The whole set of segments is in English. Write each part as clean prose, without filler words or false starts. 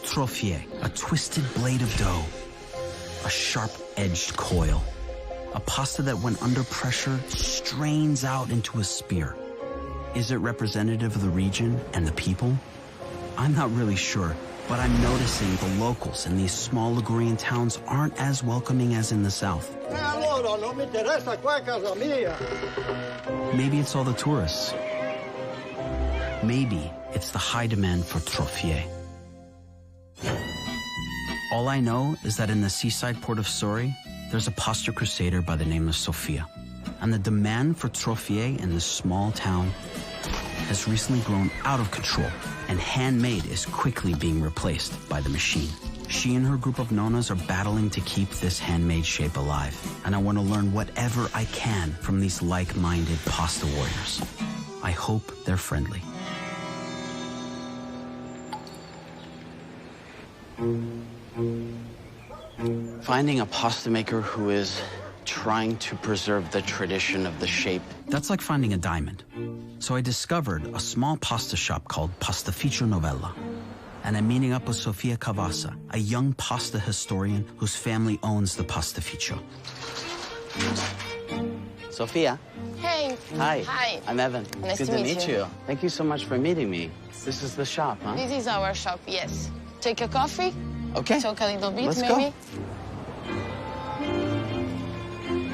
Trofie, a twisted blade of dough, a sharp-edged coil. A pasta that, when under pressure, strains out into a spear. Is it representative of the region and the people? I'm not really sure, but I'm noticing the locals in these small Ligurian towns aren't as welcoming as in the south. Maybe it's all the tourists. Maybe it's the high demand for trofie. All I know is that in the seaside port of Sori, there's a pasta crusader by the name of Sofia. And the demand for trofie in this small town has recently grown out of control, and handmade is quickly being replaced by the machine. She and her group of nonas are battling to keep this handmade shape alive, and I want to learn whatever I can from these like-minded pasta warriors. I hope they're friendly. Finding a pasta maker who is trying to preserve the tradition of the shape, that's like finding a diamond. So I discovered a small pasta shop called Pastificio Novella. And I'm meeting up with Sofia Cavassa, a young pasta historian whose family owns the Pastificio. Sofia. Hey. Hi. Hi. I'm Evan. Nice Good to meet you. Thank you so much for meeting me. This is the shop, huh? This is our shop, yes. Take a coffee. Okay. Talk a little bit, Let's maybe. go.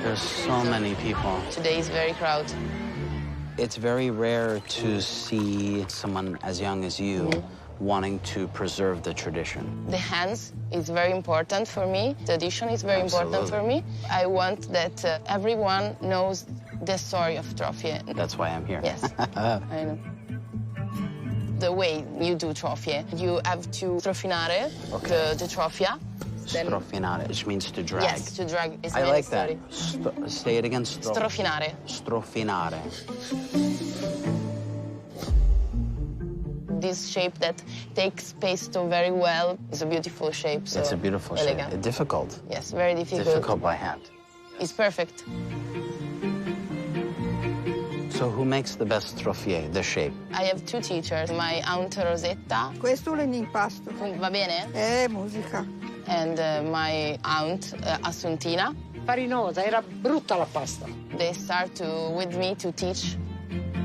There's so many people. Today is very crowded. It's very rare to see someone as young as you wanting to preserve the tradition. The hands is very important for me. Tradition is very important for me. I want that everyone knows the story of Trofie. That's why I'm here. Yes, I know. The way you do trofie, you have to strofinare the trofia. Strofinare, which means to drag. Yes, to drag. I like that. Say it again. Strofinare. Strofinare. This shape that takes pesto very well is a beautiful shape. So it's a beautiful elegant. shape. Difficult. Yes, very difficult. Difficult by hand. It's perfect. So who makes the best trofie, the shape? I have two teachers. My aunt Rosetta. Questo è l'impasto. Va bene? Musica. And my aunt Assuntina. Farinosa, era brutta la pasta. They start with me to teach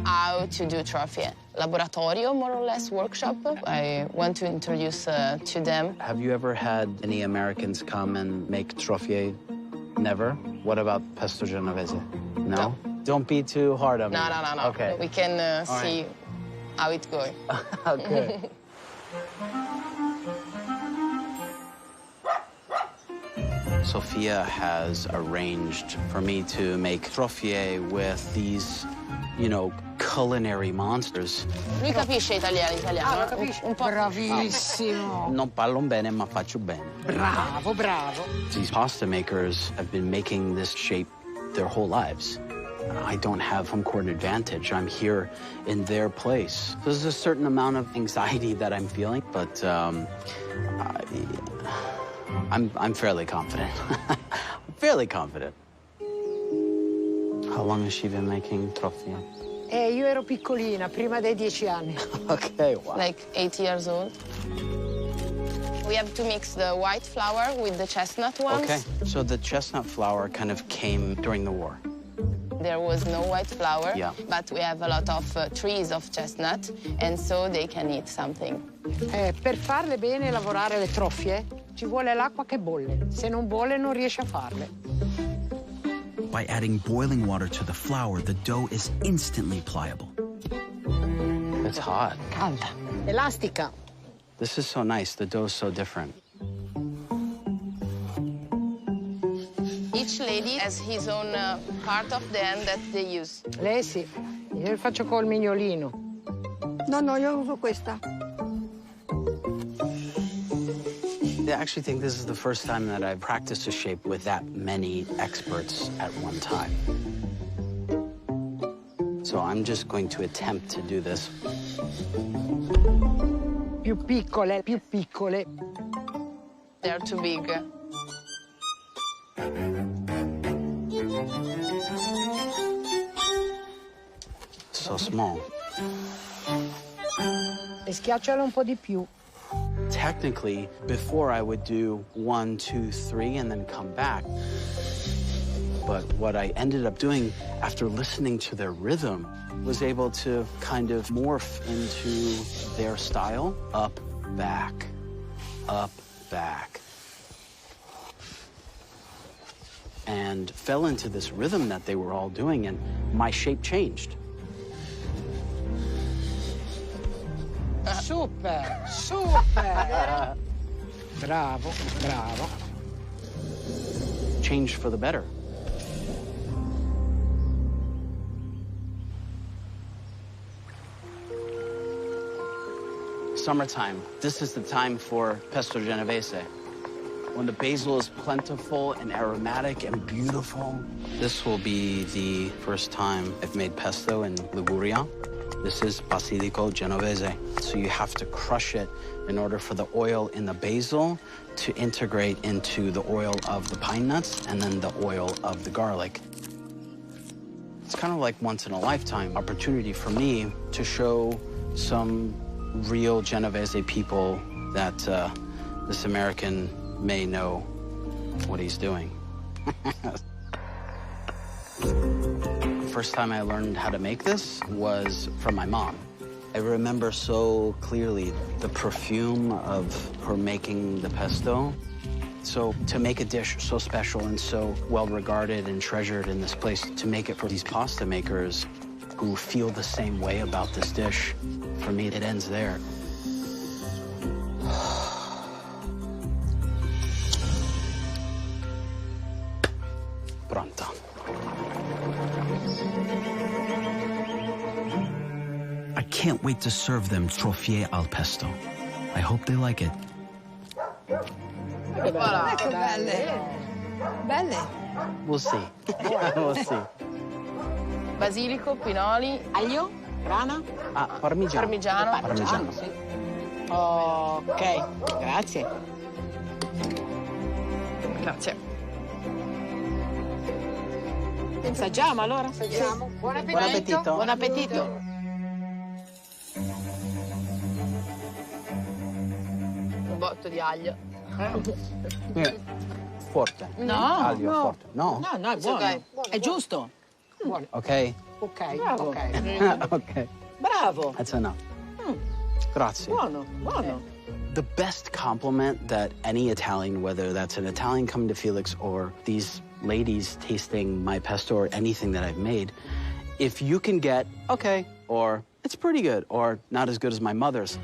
how to do trofie. Laboratorio, more or less, workshop. I want to introduce to them. Have you ever had any Americans come and make trofie? Never? What about pesto genovese? No? Don't be too hard on me. No. Okay. We can see right. how it's going. Okay. Sofia has arranged for me to make trofie with these, you know, culinary monsters. Lui capisce italiano. Ah, lo capisce? Un po'. Bravissimo. Non parlo bene, ma faccio bene. Bravo, bravo. These pasta makers have been making this shape their whole lives. I don't have home court advantage. I'm here in their place. There's a certain amount of anxiety that I'm feeling, but I'm fairly confident. I'm fairly confident. How long has she been making trofie? Io ero piccolina, prima dei 10 anni. Okay, wow. Like 8 years old. We have to mix the white flour with the chestnut ones. Okay, so the chestnut flour kind of came during the war. There was no white flour, Yeah. but we have a lot of trees of chestnut, and so they can eat something. Per farle bene lavorare le trofie ci vuole l'acqua che bolle. Se non bolle non riesce a farle. By adding boiling water to the flour, the dough is instantly pliable. It's hot. Calda. Elastica. This is so nice. The dough is so different. Each lady has his own part of the hand that they use. Lei sì. Io faccio col mignolino. No, io uso questa. I actually think this is the first time that I've practiced a shape with that many experts at one time. So I'm just going to attempt to do this. Più piccole, più piccole. They're too big. So small. E schiacciala un po' di più. Technically, before I would do 1, 2, 3, and then come back. But what I ended up doing after listening to their rhythm was able to kind of morph into their style. Up, back, up, back. And fell into this rhythm that they were all doing, and my shape changed. Super, super. Bravo, bravo. Changed for the better. Summertime. This is the time for pesto genovese. When the basil is plentiful and aromatic and beautiful. This will be the first time I've made pesto in Liguria. This is basilico genovese. So you have to crush it in order for the oil in the basil to integrate into the oil of the pine nuts and then the oil of the garlic. It's kind of like once in a lifetime opportunity for me to show some real Genovese people that this American may know what he's doing. First time I learned how to make this was from my mom. I remember so clearly the perfume of her making the pesto. So to make a dish so special and so well-regarded and treasured in this place, to make it for these pasta makers who feel the same way about this dish, for me, it ends there. Pronto. I can't wait to serve them trofie al pesto. I hope they like it. Ecco, belle. Belle. We'll see. We'll see. Basilico, pinoli, Aglio, grana, Ah, parmigiano. parmigiano. Parmigiano. sì. Ok, grazie. Grazie. Assaggiamo allora? Assaggiamo. Buon appetito. Buon appetito. Buon appetito. Un botto di aglio. Forte. No, Aglio no. forte. No? No, no, è buono. ok. È giusto. Buono. Okay. Ok, Bravo. ok. Okay. Bravo. That's enough. Grazie. Buono, buono. The best compliment that any Italian, whether that's an Italian coming to Felix or these ladies tasting my pesto or anything that I've made, if you can get, okay, or it's pretty good, or not as good as my mother's,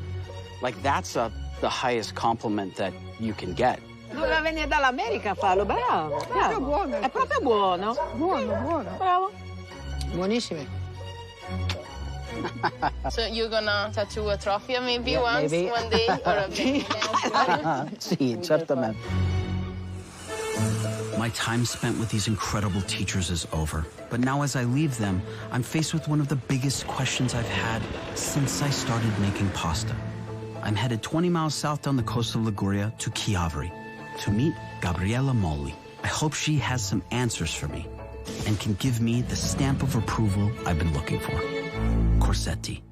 like that's the highest compliment that you can get. Doveva venire dall'America a farlo, bravo. Proprio buono. È proprio buono. Buono, buono. Bravo. Buonissime. So you're gonna tattoo a trophy maybe Yeah, once, maybe. one day, or a bit. Sì, certamente. My time spent with these incredible teachers is over. But now as I leave them, I'm faced with one of the biggest questions I've had since I started making pasta. I'm headed 20 miles south down the coast of Liguria to Chiavari to meet Gabriella Molli. I hope she has some answers for me and can give me the stamp of approval I've been looking for. Corsetti.